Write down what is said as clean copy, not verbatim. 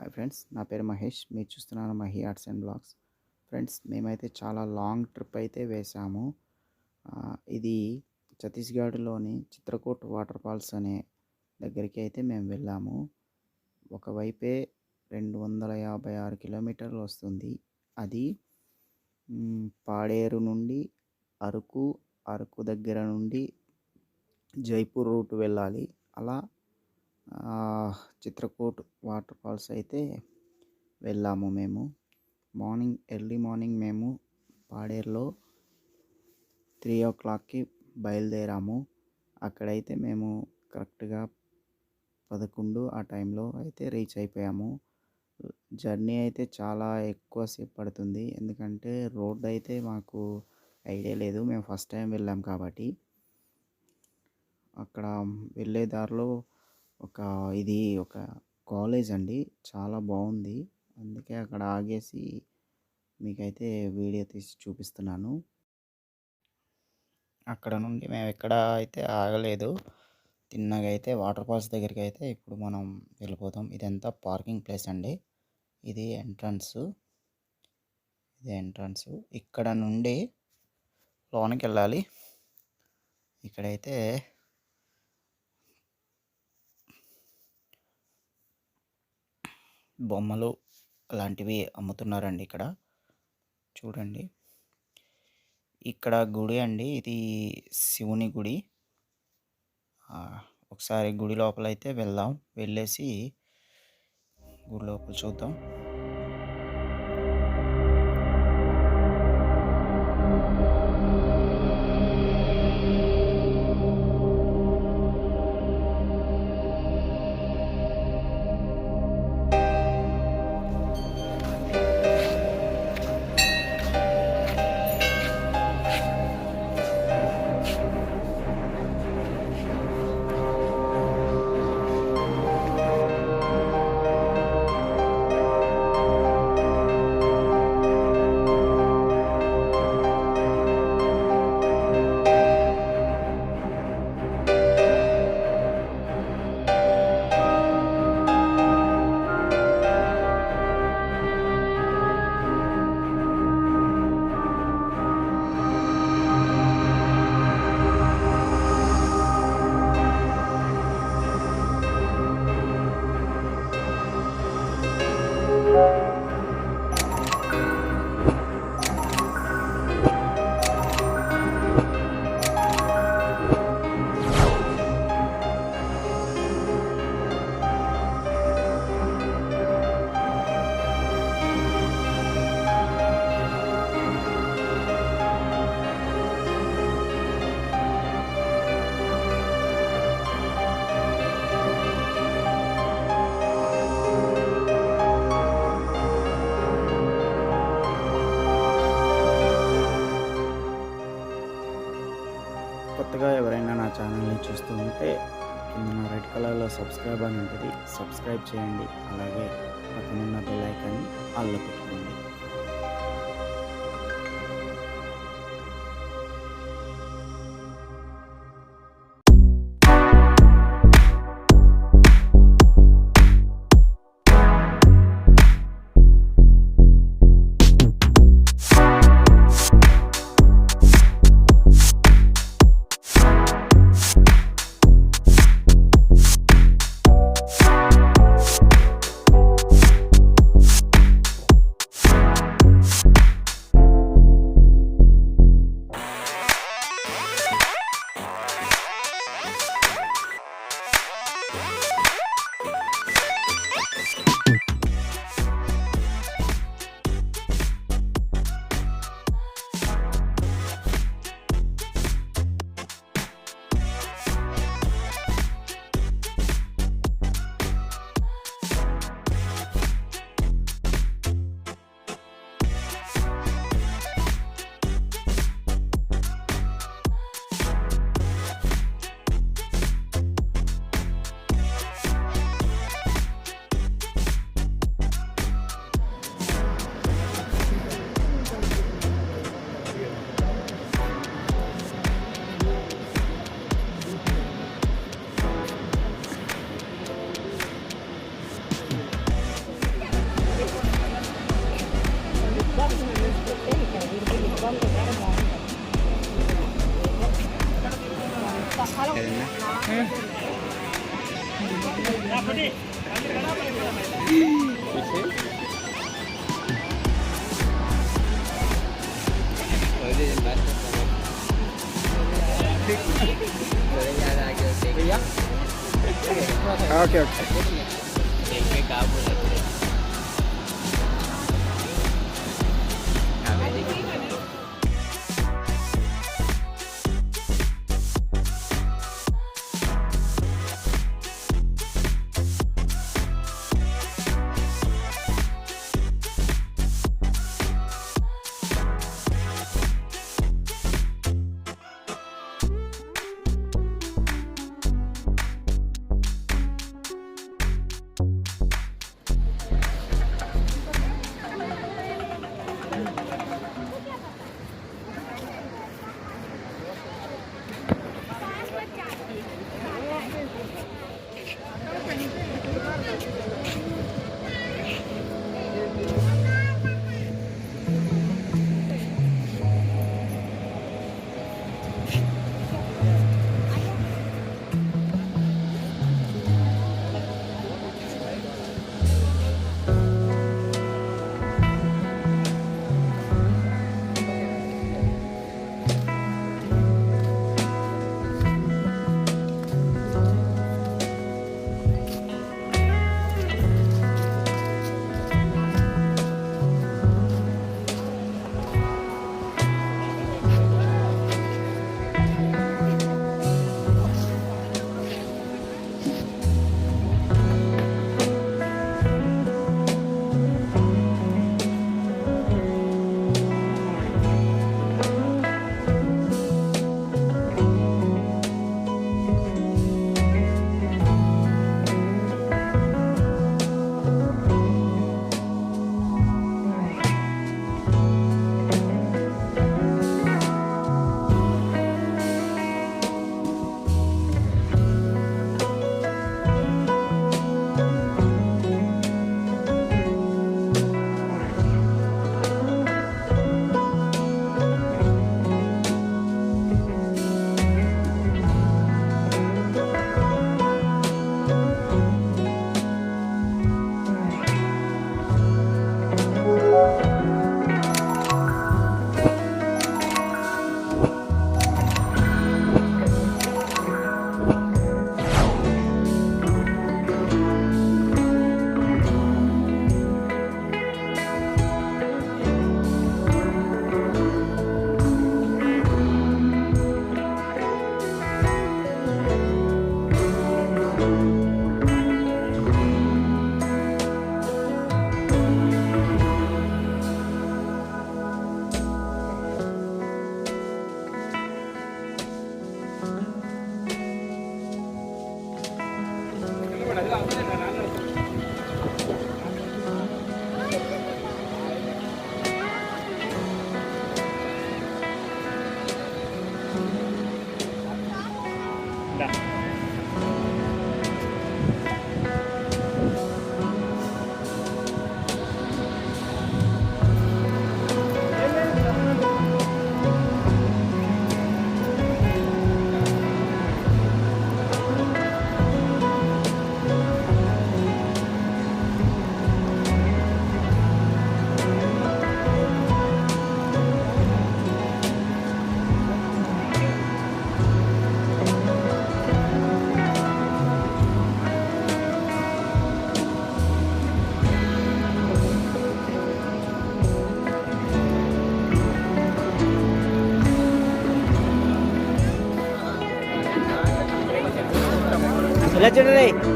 Hi friends, నా పేరు మహేష్. మీరు చూస్తున్నారు MahiArtsVlogs. ఫ్రెండ్స్, మేమైతే చాలా లాంగ్ ట్రిప్ అయితే వేసాము. ఇది ఛత్తీస్గఢ్లోని చిత్రకూట్ వాటర్ ఫాల్స్ అనే దగ్గరికి అయితే మేము వెళ్ళాము. ఒకవైపే 256 కిలోమీటర్లు వస్తుంది. అది పాడేరు నుండి అరకు, అరకు దగ్గర నుండి జైపూర్ రూట్ వెళ్ళాలి. అలా చిత్రకూట్ వాటర్ ఫాల్స్ అయితే వెళ్ళాము. మేము ఎర్లీ మార్నింగ్ మేము పాడేరులో 3 o'clockకి బయలుదేరాము. అక్కడైతే మేము కరెక్ట్గా 11 ఆ టైంలో అయితే రీచ్ అయిపోయాము. జర్నీ అయితే చాలా ఎక్కువసేపు పడుతుంది, ఎందుకంటే రోడ్ అయితే మాకు ఐడియా లేదు. మేము ఫస్ట్ టైం వెళ్ళాం కాబట్టి. అక్కడ వెళ్ళే దారిలో ఇది ఒక కాలేజ్ అండి, చాలా బాగుంది. అందుకే అక్కడ ఆగేసి మీకైతే వీడియో తీసి చూపిస్తున్నాను. అక్కడ నుండి మేము ఎక్కడ అయితే ఆగలేదు. తిన్నగా అయితే వాటర్ ఫాల్స్ దగ్గరికి అయితే ఇప్పుడు మనం వెళ్ళిపోతాం. ఇదంతా పార్కింగ్ ప్లేస్ అండి. ఇది ఎంట్రన్స్. ఇక్కడ నుండి లోనికి వెళ్ళాలి. ఇక్కడైతే బొమ్మలు అలాంటివి అమ్ముతున్నారండి. ఇక్కడ చూడండి, ఇక్కడ గుడి అండి, ఇది శివుని గుడి. ఒకసారి గుడి లోపల అయితే వెళ్దాం. వెళ్ళేసి గుడి లోపల చూద్దాం. కొత్తగా ఎవరైనా నా ఛానల్ని చూస్తూ ఉంటే కింద రెడ్ కలర్లో సబ్స్క్రైబ్ అని ఉంటుంది, సబ్స్క్రైబ్ చేయండి. అలాగే పక్కనున్న బెల్ ఐకాన్ని ఆల్లో పెట్టుకోండి. Okay okay. ఇలా చూడండి